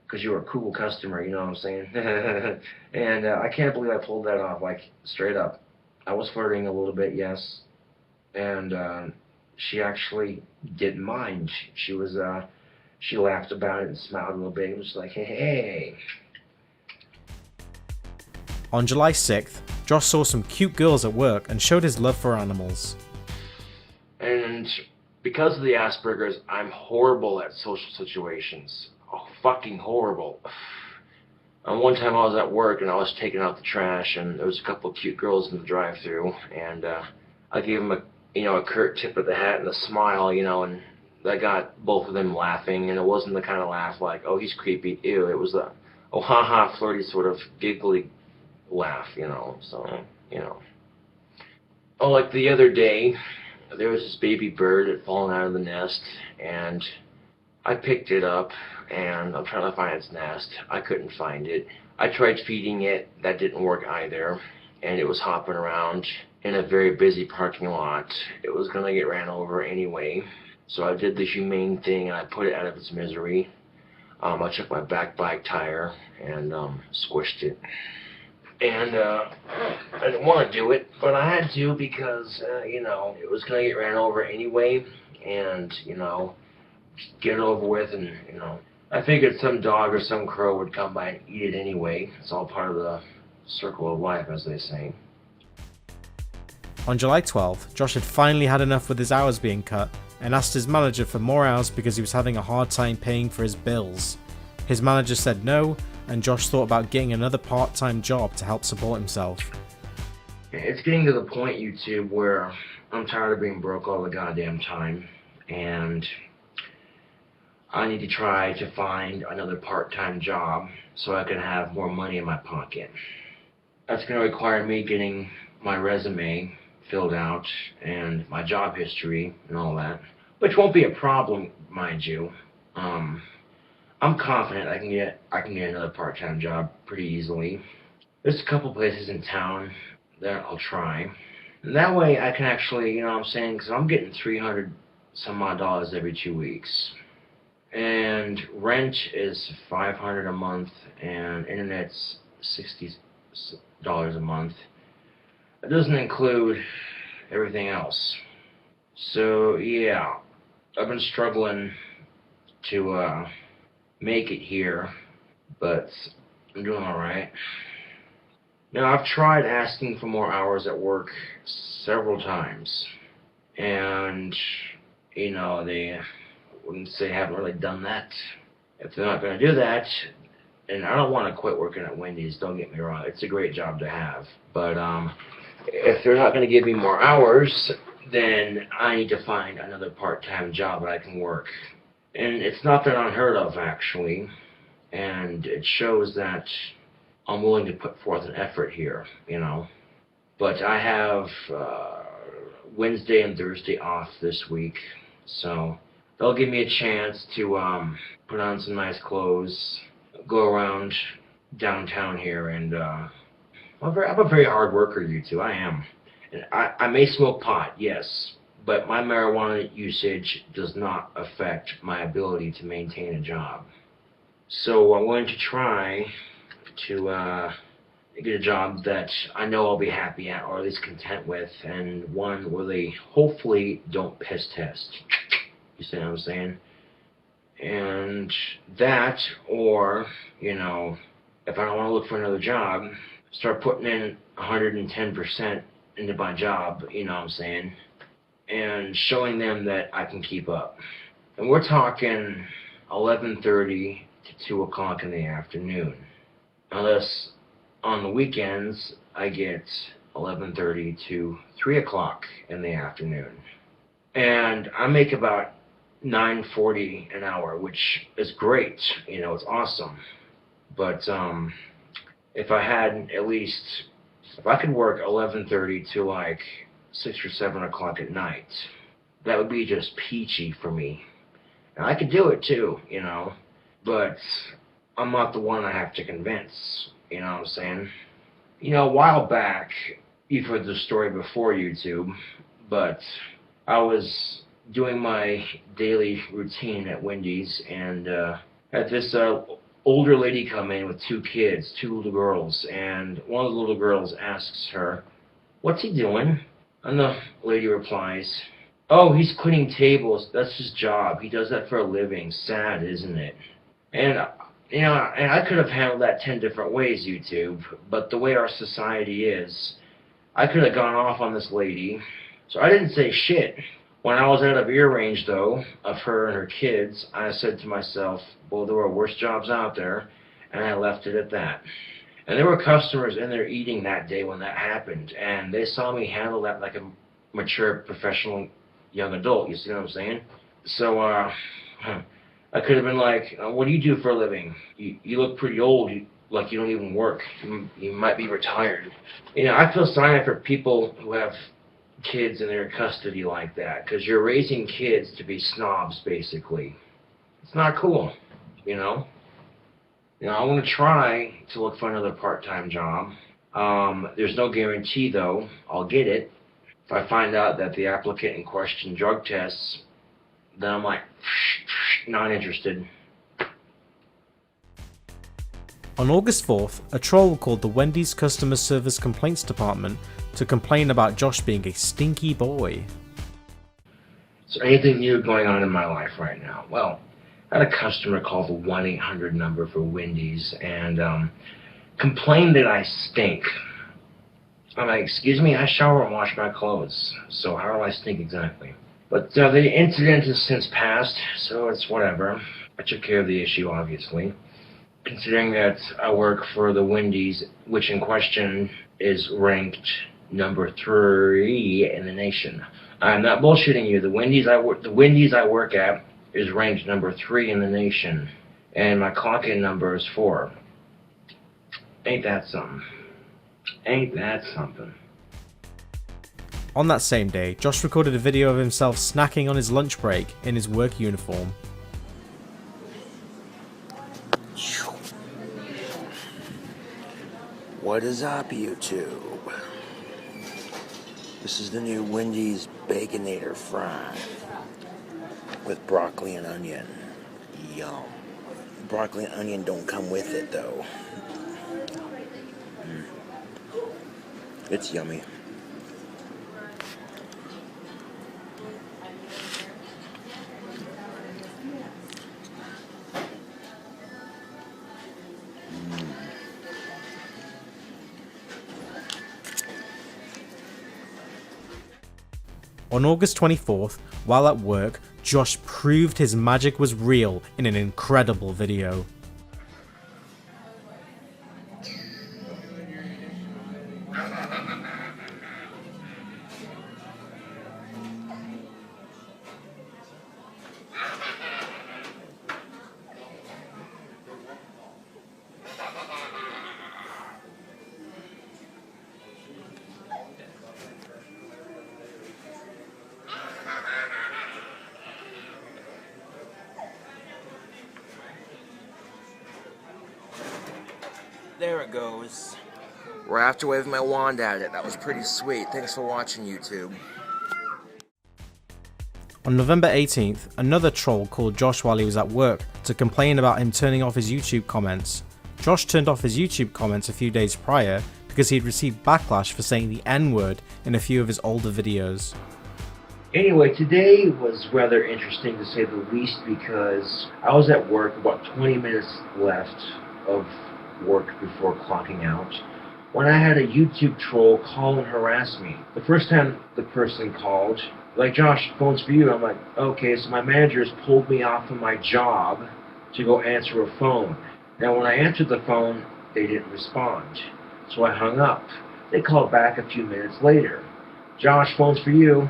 because you're a cool customer, you know what I'm saying? And I can't believe I pulled that off, like, straight up. I was flirting a little bit, yes, and she actually didn't mind. She laughed about it and smiled a little bit and was like, hey. On July 6th, Josh saw some cute girls at work and showed his love for animals. And because of the Asperger's, I'm horrible at social situations. Oh, fucking horrible. And one time I was at work and I was taking out the trash, and there was a couple of cute girls in the drive-thru, and I gave them a curt tip of the hat and a smile, you know, and that got both of them laughing. And it wasn't the kind of laugh like, oh, he's creepy, ew. It was the, oh, ha-ha, flirty sort of giggly laugh, you know. So, you know. Oh, like the other day, there was this baby bird that had fallen out of the nest, and I picked it up, and I'm trying to find its nest. I couldn't find it. I tried feeding it. That didn't work either, and it was hopping around in a very busy parking lot. It was going to get ran over anyway, so I did the humane thing, and I put it out of its misery. I took my back bike tire and squished it. And I didn't want to do it, but I had to because, you know, it was going to get ran over anyway, and, you know, get it over with, and, you know, I figured some dog or some crow would come by and eat it anyway. It's all part of the circle of life, as they say. On July 12th, Josh had finally had enough with his hours being cut and asked his manager for more hours because he was having a hard time paying for his bills. His manager said no, and Josh thought about getting another part-time job to help support himself. It's getting to the point, YouTube, where I'm tired of being broke all the goddamn time, and I need to try to find another part-time job so I can have more money in my pocket. That's going to require me getting my resume filled out and my job history and all that, which won't be a problem, mind you. I'm confident I can get another part-time job pretty easily. There's a couple places in town that I'll try. And that way I can actually, you know what I'm saying, because I'm getting $300 some odd every 2 weeks. And rent is $500 a month, and internet's $60 a month. It doesn't include everything else. So yeah, I've been struggling to make it here, but I'm doing alright. Now, I've tried asking for more hours at work several times, and, you know, they wouldn't say haven't really done that. If they're not going to do that, and I don't want to quit working at Wendy's, don't get me wrong, it's a great job to have, but if they're not going to give me more hours, then I need to find another part-time job that I can work. And it's not that unheard of, actually, and it shows that I'm willing to put forth an effort here, you know. But I have Wednesday and Thursday off this week, so they'll give me a chance to put on some nice clothes, go around downtown here, and I'm a very hard worker, you two. I am. And I may smoke pot, yes, but my marijuana usage does not affect my ability to maintain a job. So I'm going to try to get a job that I know I'll be happy at, or at least content with, and one where they hopefully don't piss test. You see what I'm saying? And that, or, you know, if I don't want to look for another job, start putting in 110% into my job, you know what I'm saying? And showing them that I can keep up. And we're talking 11:30 to 2 o'clock in the afternoon. Unless on the weekends I get 11:30 to 3 o'clock in the afternoon. And I make about $9.40 an hour, which is great, you know, it's awesome. But if I had at least, if I could work 11:30 to like 6 or 7 o'clock at night, that would be just peachy for me. And I could do it too, you know, but I'm not the one I have to convince, you know what I'm saying? You know, a while back, you've heard the story before, YouTube, but I was doing my daily routine at Wendy's, and had this older lady come in with 2 kids, 2 little girls, and one of the little girls asks her, "What's he doing?" And the lady replies, "Oh, he's cleaning tables. That's his job. He does that for a living. Sad, isn't it?" And, you know, and I could have handled that 10 different ways, YouTube, but the way our society is, I could have gone off on this lady, so I didn't say shit. When I was out of ear range, though, of her and her kids, I said to myself, well, there were worse jobs out there, and I left it at that. And there were customers in there eating that day when that happened, and they saw me handle that like a mature, professional young adult, you see what I'm saying? So, I could have been like, what do you do for a living? You look pretty old, like you don't even work. You might be retired. You know, I feel sorry for people who have kids in their custody like that, because you're raising kids to be snobs, basically. It's not cool, you know? You know, I want to try to look for another part-time job. There's no guarantee, though, I'll get it. If I find out that the applicant in question drug tests, then I'm like, not interested. On August 4th, a troll called the Wendy's Customer Service Complaints Department to complain about Josh being a stinky boy. Is there anything new going on in my life right now? Well, I had a customer call the 1-800 number for Wendy's and complained that I stink. I'm like, excuse me, I shower and wash my clothes, so how do I stink exactly? But the incident has since passed, so it's whatever. I took care of the issue, obviously. Considering that I work for the Wendy's, which in question is ranked number 3 in the nation. I'm not bullshitting you. The Wendy's I work at is ranked number 3 in the nation, and my clock-in number is 4. Ain't that something? Ain't that something? On that same day, Josh recorded a video of himself snacking on his lunch break in his work uniform. What is up, YouTube? This is the new Wendy's Baconator Fry with broccoli and onion. Yum. Broccoli and onion don't come with it, though. It's yummy. On August 24th, while at work, Josh proved his magic was real in an incredible video. There it goes. We're after waving my wand at it. That was pretty sweet. Thanks for watching, YouTube. On November 18th, another troll called Josh while he was at work to complain about him turning off his YouTube comments. Josh turned off his YouTube comments a few days prior because he'd received backlash for saying the N-word in a few of his older videos. Anyway, today was rather interesting to say the least because I was at work, about 20 minutes left of work before clocking out, when I had a YouTube troll call and harass me. The first time the person called, like, Josh, phone's for you. I'm like, okay, so my managers pulled me off of my job to go answer a phone. Now, when I answered the phone, they didn't respond. So I hung up. They called back a few minutes later. Josh, phone's for you.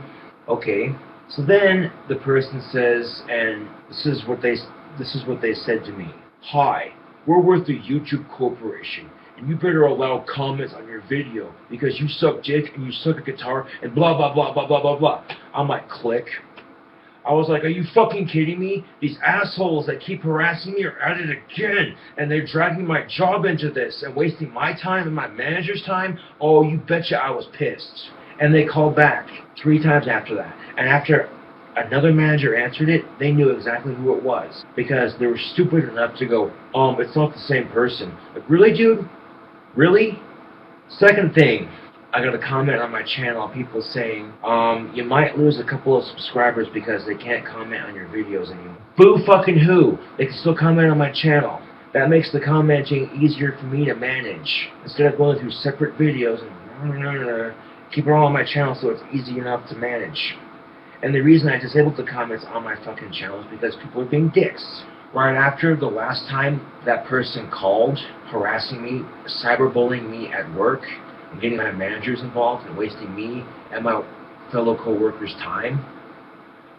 Okay. So then the person says, and this is what they said to me. Hi, we're with the YouTube Corporation, and you better allow comments on your video because you suck dick and you suck a guitar and blah blah blah blah blah blah blah. I'm like, click. I was like, are you fucking kidding me? These assholes that keep harassing me are at it again, and they're dragging my job into this and wasting my time and my manager's time. Oh, you betcha I was pissed. And they called back 3 times after that. And after another manager answered it, they knew exactly who it was. Because they were stupid enough to go, it's not the same person. Like, really, dude? Really? Second thing, I got a comment on my channel, people saying, you might lose a couple of subscribers because they can't comment on your videos anymore. Boo fucking who? They can still comment on my channel. That makes the commenting easier for me to manage. Instead of going through separate videos and keep it all on my channel so it's easy enough to manage. And the reason I disabled the comments on my fucking channel is because people are being dicks. Right after the last time that person called, harassing me, cyberbullying me at work, and getting my managers involved and wasting me and my fellow co-workers' time,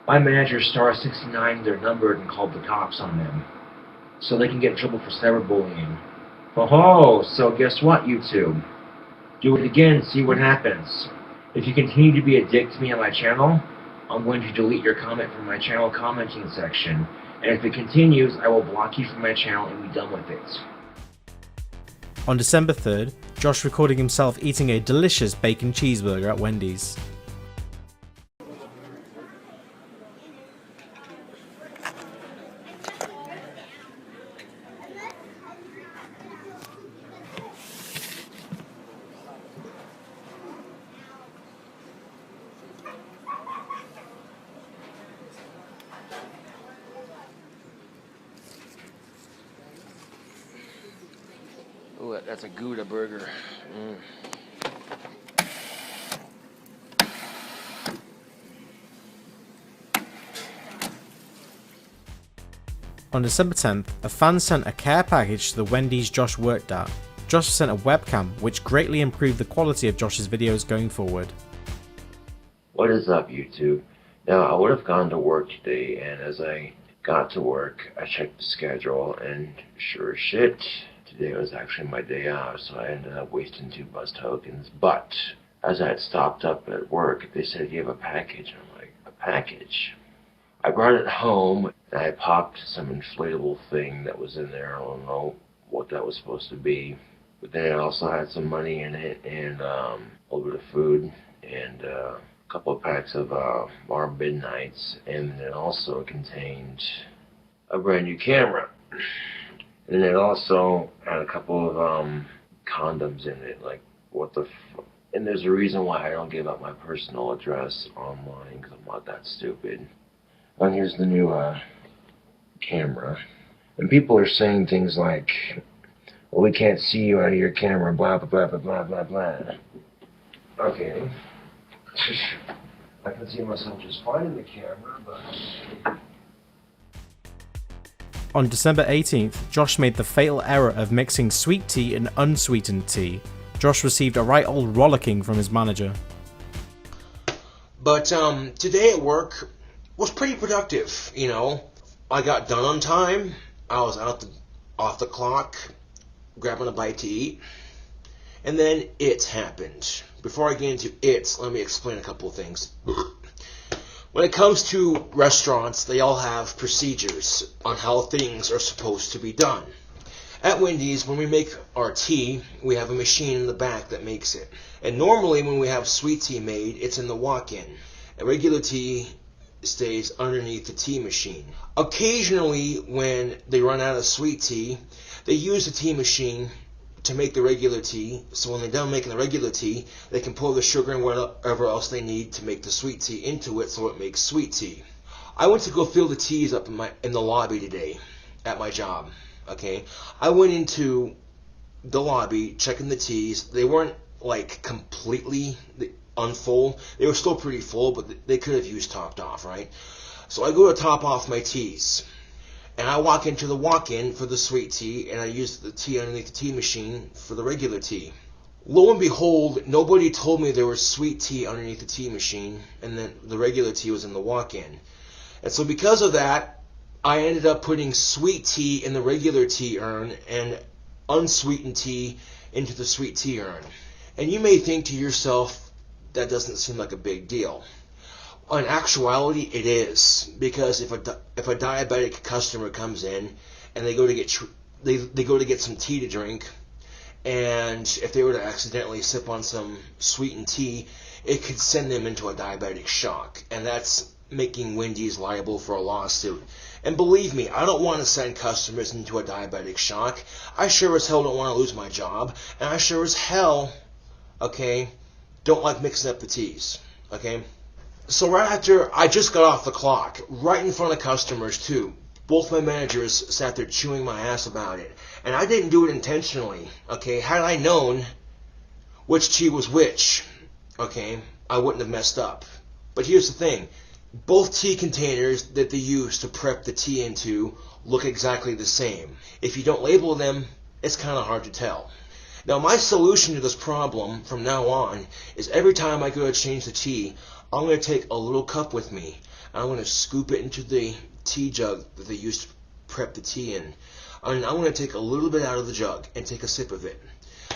my manager star 69 their number and called the cops on them so they can get in trouble for cyberbullying. Oh, so guess what, YouTube? Do it again and see what happens. If you continue to be a dick to me on my channel, I'm going to delete your comment from my channel commenting section. And if it continues, I will block you from my channel and be done with it. On December 3rd, Josh recorded himself eating a delicious bacon cheeseburger at Wendy's. Ooh, that's a Gouda burger. On December 10th, a fan sent a care package to the Wendy's Josh worked at. Josh sent a webcam, which greatly improved the quality of Josh's videos going forward. What is up, YouTube? Now, I would have gone to work today, and as I got to work, I checked the schedule, and sure as shit, today was actually my day off, so I ended up wasting 2 bus tokens. But as I had stopped up at work, they said you have a package. I'm like, a package? I brought it home, and I popped some inflatable thing that was in there. I don't know what that was supposed to be. But then it also had some money in it, and a little bit of food, and a couple of packs of Bar Midnights, and it also contained a brand new camera. And it also had a couple of condoms in it. Like, what the and there's a reason why I don't give up my personal address online, because I'm not that stupid. And here's the new camera. And people are saying things like, well, we can't see you out of your camera, blah, blah, blah, blah, blah, blah, blah. Okay. I can see myself just fine in the camera, but... On December 18th, Josh made the fatal error of mixing sweet tea and unsweetened tea. Josh received a right old rollicking from his manager. But today at work was pretty productive, you know. I got done on time. I was off the clock, grabbing a bite to eat. And then it happened. Before I get into it, let me explain a couple of things. When it comes to restaurants, they all have procedures on how things are supposed to be done. At Wendy's, when we make our tea, we have a machine in the back that makes it. And normally when we have sweet tea made, it's in the walk-in. And regular tea stays underneath the tea machine. Occasionally, when they run out of sweet tea, they use the tea machine to make the regular tea, so when they're done making the regular tea, they can pour the sugar and whatever else they need to make the sweet tea into it so it makes sweet tea. I went to go fill the teas up in the lobby today at my job, okay? I went into the lobby checking the teas. They weren't like completely unfull. They were still pretty full, but they could have used topped off, right? So I go to top off my teas. And I walk into the walk-in for the sweet tea, and I use the tea underneath the tea machine for the regular tea. Lo and behold, nobody told me there was sweet tea underneath the tea machine, and then the regular tea was in the walk-in. And so because of that, I ended up putting sweet tea in the regular tea urn and unsweetened tea into the sweet tea urn. And you may think to yourself, that doesn't seem like a big deal. In actuality, it is, because if a diabetic customer comes in and they go to get some tea to drink, and if they were to accidentally sip on some sweetened tea, it could send them into a diabetic shock, and that's making Wendy's liable for a lawsuit. And believe me, I don't want to send customers into a diabetic shock. I sure as hell don't want to lose my job, and I sure as hell, okay, don't like mixing up the teas, okay? So right after I just got off the clock, right in front of customers too, both my managers sat there chewing my ass about it. And I didn't do it intentionally, okay? Had I known which tea was which, okay, I wouldn't have messed up. But here's the thing. Both tea containers that they use to prep the tea into look exactly the same. If you don't label them, it's kind of hard to tell. Now my solution to this problem from now on is every time I go to change the tea, I'm going to take a little cup with me, and I'm going to scoop it into the tea jug that they used to prep the tea in. And I'm going to take a little bit out of the jug and take a sip of it.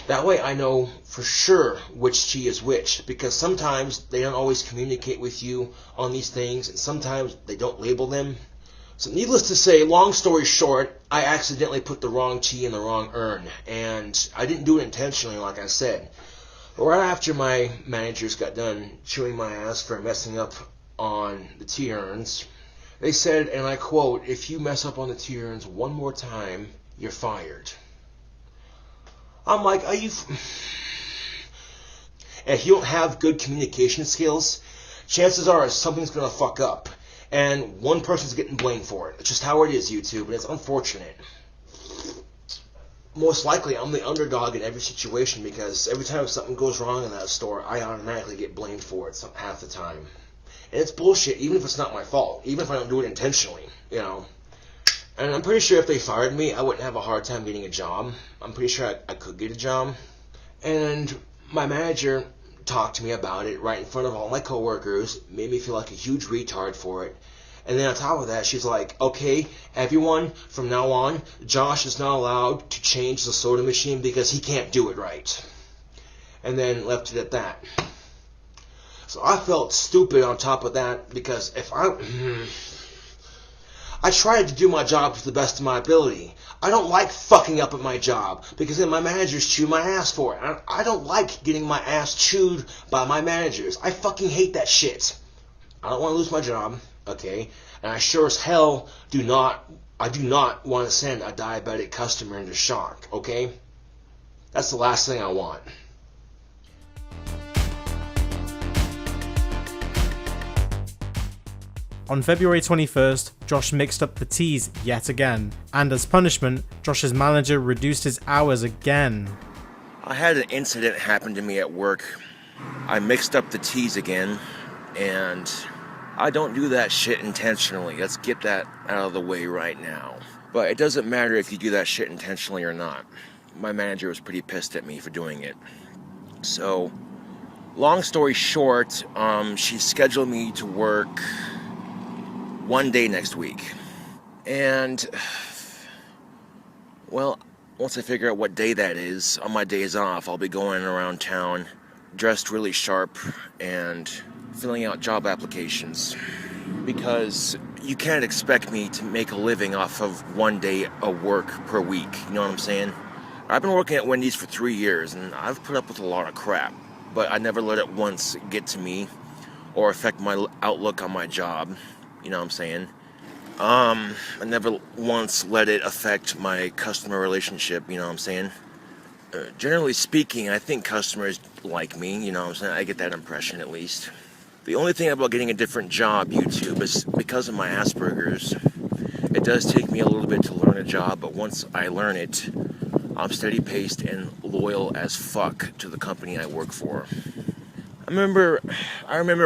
That way I know for sure which tea is which, because sometimes they don't always communicate with you on these things, and sometimes they don't label them. So needless to say, long story short, I accidentally put the wrong tea in the wrong urn, and I didn't do it intentionally, like I said. But right after my managers got done chewing my ass for messing up on the tea urns, they said, and I quote, "If you mess up on the tea urns one more time, you're fired." I'm like, are you... And if you don't have good communication skills, chances are something's going to fuck up. And one person's getting blamed for it. It's just how it is, YouTube, and it's unfortunate. Most likely, I'm the underdog in every situation, because every time something goes wrong in that store, I automatically get blamed for it half the time. And it's bullshit, even if it's not my fault. Even if I don't do it intentionally, you know. And I'm pretty sure if they fired me, I wouldn't have a hard time getting a job. I'm pretty sure I could get a job. And my manager talked to me about it right in front of all my coworkers, made me feel like a huge retard for it. And then on top of that, she's like, okay, everyone, from now on, Josh is not allowed to change the soda machine because he can't do it right. And then left it at that. So I felt stupid on top of that, because if I tried to do my job to the best of my ability. I don't like fucking up at my job, because then my managers chew my ass for it. I don't like getting my ass chewed by my managers. I fucking hate that shit. I don't want to lose my job, okay? And I sure as hell do not want to send a diabetic customer into shock, okay? That's the last thing I want. On February 21st, Josh mixed up the teas yet again, and as punishment, Josh's manager reduced his hours again. I had an incident happen to me at work. I mixed up the teas again, and I don't do that shit intentionally. Let's get that out of the way right now. But it doesn't matter if you do that shit intentionally or not. My manager was pretty pissed at me for doing it. So, long story short, she scheduled me to work one day next week. And, well, once I figure out what day that is, on my days off, I'll be going around town dressed really sharp and filling out job applications. Because you can't expect me to make a living off of one day of work per week, you know what I'm saying? I've been working at Wendy's for 3 years, and I've put up with a lot of crap, but I never let it once get to me or affect my outlook on my job. You know what I'm saying? I never once let it affect my customer relationship. You know what I'm saying? Generally speaking, I think customers like me. You know what I'm saying? I get that impression at least. The only thing about getting a different job, YouTube, is because of my Asperger's. It does take me a little bit to learn a job, but once I learn it, I'm steady-paced and loyal as fuck to the company I work for. I remember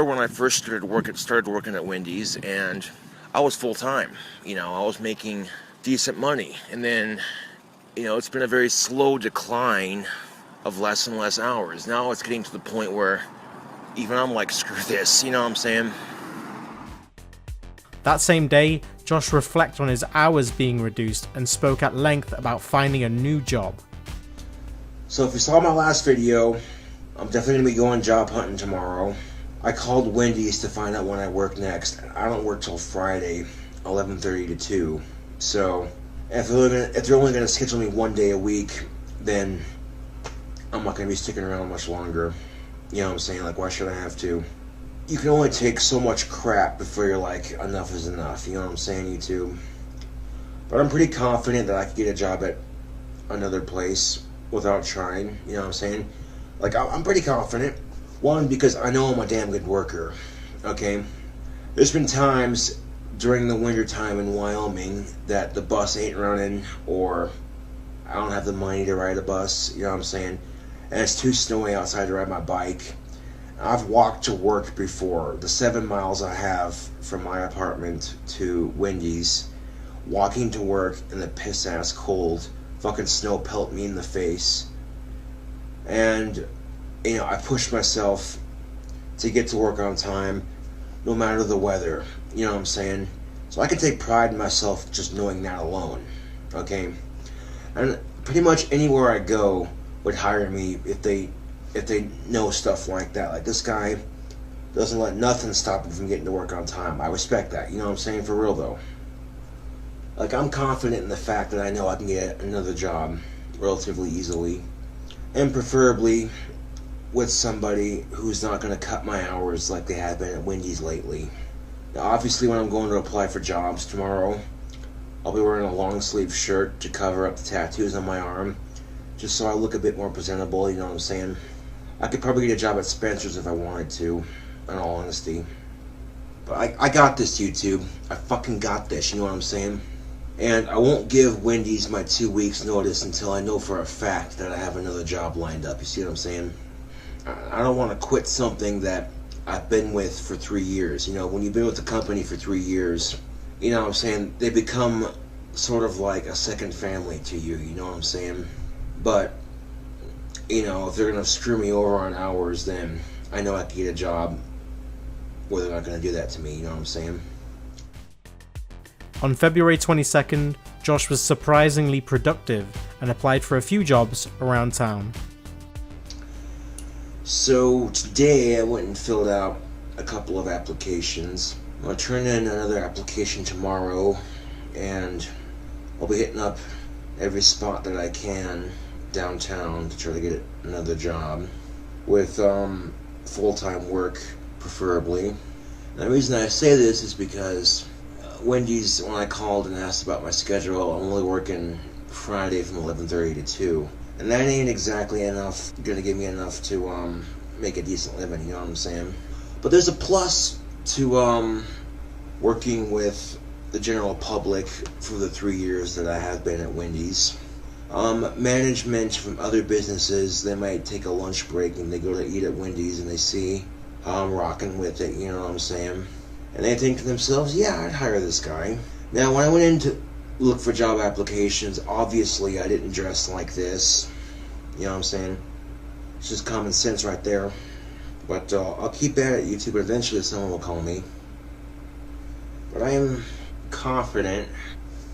when I first started working at Wendy's, and I was full-time. You know, I was making decent money, and then, you know, it's been a very slow decline of less and less hours. Now it's getting to the point where even I'm like, screw this, you know what I'm saying? That same day, Josh reflected on his hours being reduced and spoke at length about finding a new job. So if you saw my last video, I'm definitely going to be going job hunting tomorrow. I called Wendy's to find out when I work next. I don't work till Friday, 11:30 to 2. So if they're only going to schedule me 1 day a week, then I'm not going to be sticking around much longer. You know what I'm saying? Like, why should I have to? You can only take so much crap before you're like, enough is enough. You know what I'm saying, YouTube? But I'm pretty confident that I could get a job at another place without trying. You know what I'm saying? Like, I'm pretty confident. One, because I know I'm a damn good worker. Okay? There's been times during the winter time in Wyoming that the bus ain't running, or I don't have the money to ride a bus. You know what I'm saying? And it's too snowy outside to ride my bike. I've walked to work before. The 7 miles I have from my apartment to Wendy's, walking to work in the piss ass cold, fucking snow pelt me in the face. And, you know, I pushed myself to get to work on time, no matter the weather. You know what I'm saying? So I can take pride in myself just knowing that alone. Okay? And pretty much anywhere I go would hire me if they know stuff like that. Like, this guy doesn't let nothing stop him from getting to work on time. I respect that. You know what I'm saying? For real, though. Like, I'm confident in the fact that I know I can get another job relatively easily. And preferably with somebody who's not going to cut my hours like they have been at Wendy's lately. Now, obviously, when I'm going to apply for jobs tomorrow, I'll be wearing a long sleeve shirt to cover up the tattoos on my arm, just so I look a bit more presentable, you know what I'm saying? I could probably get a job at Spencer's if I wanted to, in all honesty. But I got this, YouTube. I fucking got this, you know what I'm saying? And I won't give Wendy's my 2 weeks notice until I know for a fact that I have another job lined up. You see what I'm saying? I don't want to quit something that I've been with for 3 years. You know, when you've been with the company for 3 years, you know what I'm saying, they become sort of like a second family to you, you know what I'm saying? But, you know, if they're going to screw me over on hours, then I know I can get a job where they're not going to do that to me, you know what I'm saying? On February 22nd, Josh was surprisingly productive and applied for a few jobs around town. So today I went and filled out a couple of applications. I'll turn in another application tomorrow, and I'll be hitting up every spot that I can downtown to try to get another job with full-time work, preferably. And the reason I say this is because Wendy's, when I called and asked about my schedule, I'm only working Friday from 11:30 to 2. And that ain't exactly enough, gonna give me enough to make a decent living, you know what I'm saying? But there's a plus to working with the general public for the 3 years that I have been at Wendy's. Management from other businesses, they might take a lunch break and they go to eat at Wendy's and they see how I'm rocking with it, you know what I'm saying? And they think to themselves, yeah, I'd hire this guy. Now, when I went in to look for job applications, obviously I didn't dress like this. You know what I'm saying? It's just common sense right there. But I'll keep at it, YouTube, but eventually someone will call me. But I am confident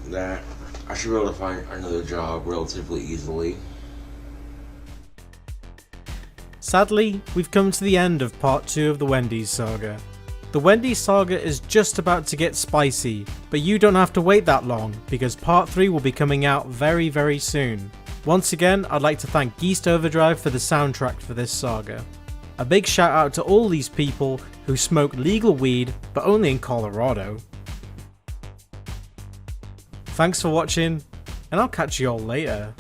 that I should be able to find another job relatively easily. Sadly, we've come to the end of part 2 of the Wendy's saga. The Wendy's saga is just about to get spicy, but you don't have to wait that long because part 3 will be coming out very, very soon. Once again, I'd like to thank Geest Overdrive for the soundtrack for this saga. A big shout out to all these people who smoke legal weed, but only in Colorado. Thanks for watching, and I'll catch you all later.